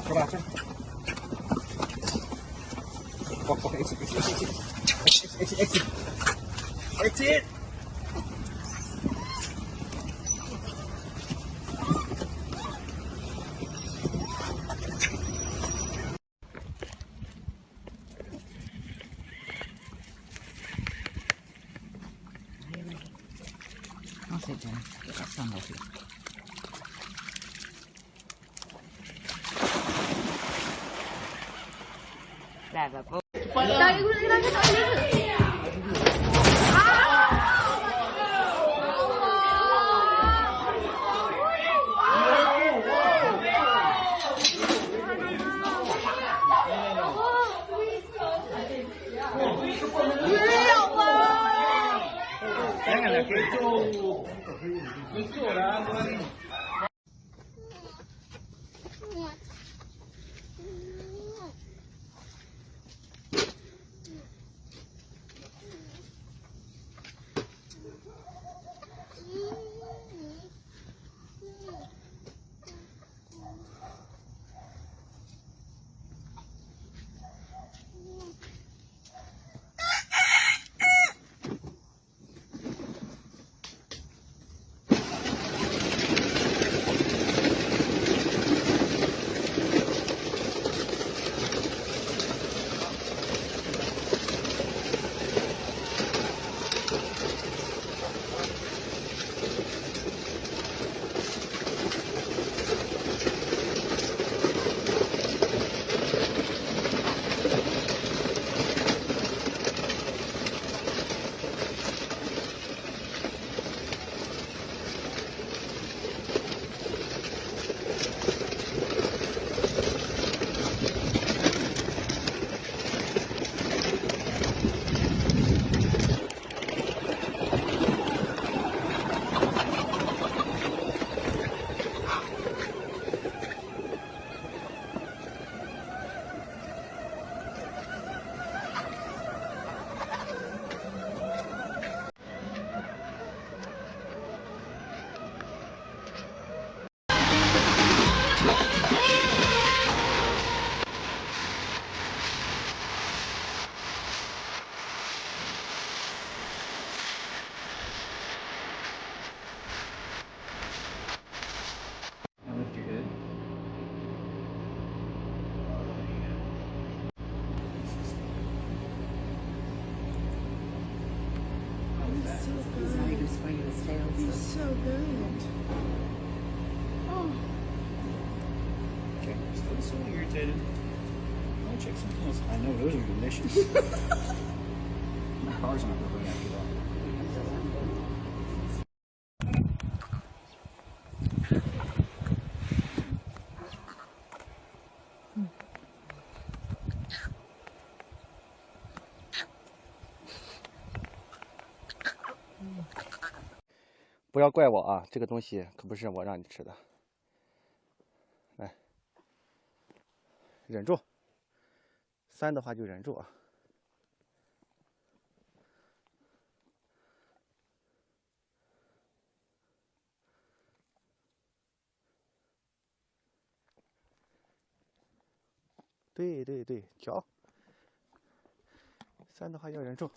是吧？这。OK exit。往这边给它上到去。来吧，不。打一个人，那个打一个人。He's so good. Oh. Okay, still so irritated. Let me check something else. I know those are delicious. My car's not going after that. Hmm. 不要怪我啊，这个东西可不是我让你吃的。来，忍住。3的话就忍住啊。对对对，调。3的话要忍住。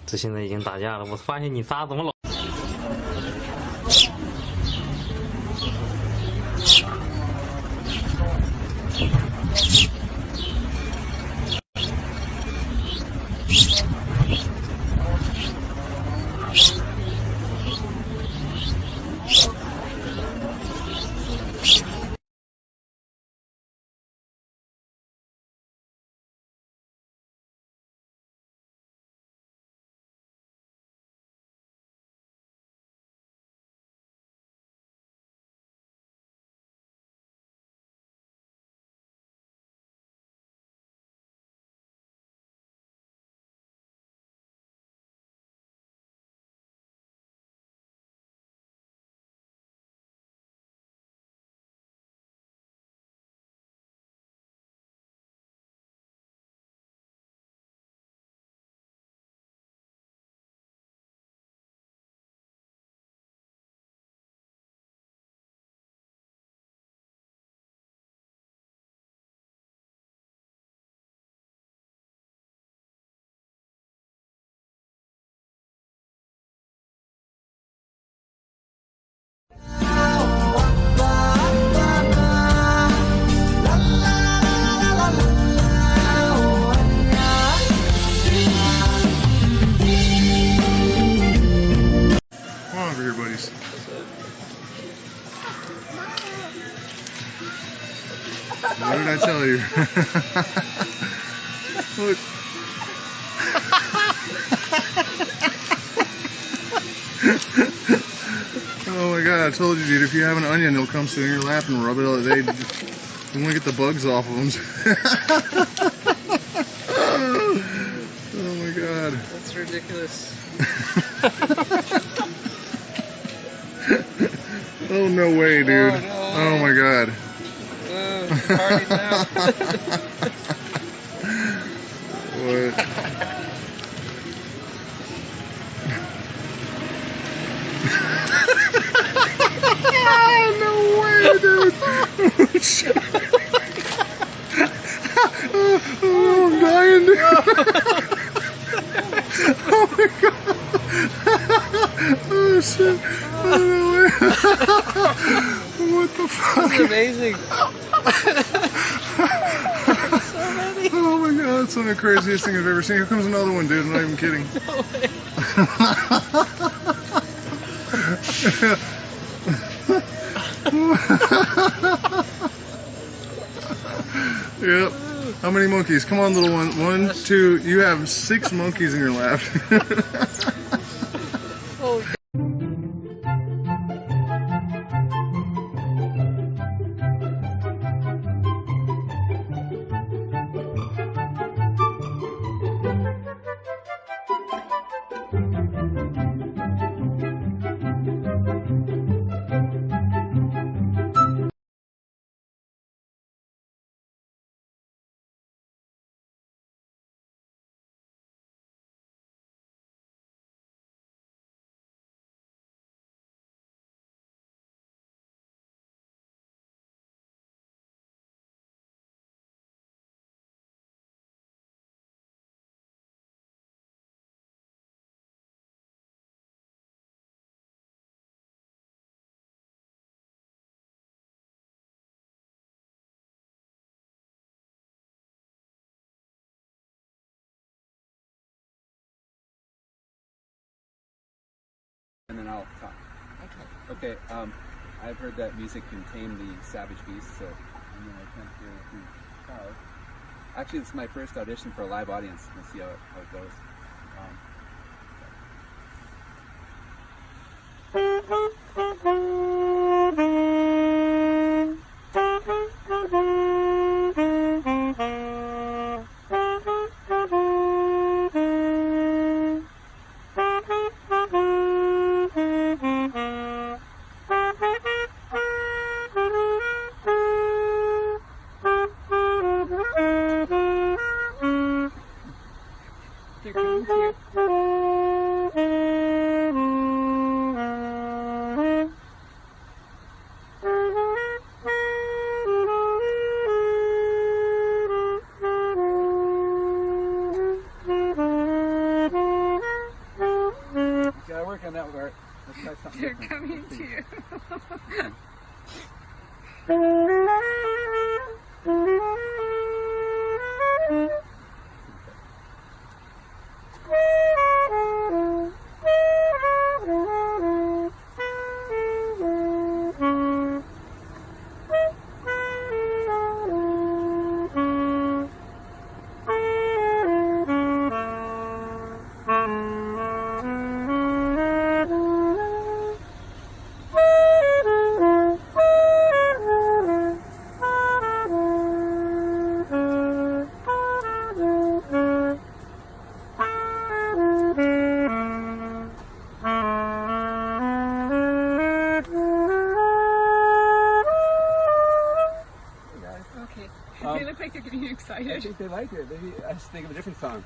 这现在已经打架了，我发现你仨怎么老。tell you. Look. Oh my god, I told you, dude, if you have an onion, they'll come sit in your lap and rub it all day. You want to get the bugs off of them. Oh my god. That's ridiculous. Oh, no way, dude. Oh, no way. Oh my god. Party now. What? No way, dude. Oh, I'm dying, dude. Oh my god. Oh shit. Oh, no way. What the fuck? That's amazing. Oh my god, that's some of the craziest thing I've ever seen. Here comes another one, dude. I'm not even kidding. No way. Yep. How many monkeys? Come on, little one. 1, 2. You have 6 monkeys in your lap. Oh. And then I'll talk. Okay. I've heard that music can tame the savage beasts, so I'm going to attempt to do Charles. Actually, this is my first audition for a live audience. We'll see how it goes. They're coming to you. Gotta work on that part. Let's try something They're different. coming to you. Okay. They look like they're getting I excited. think they like it. Maybe I just think of a different song.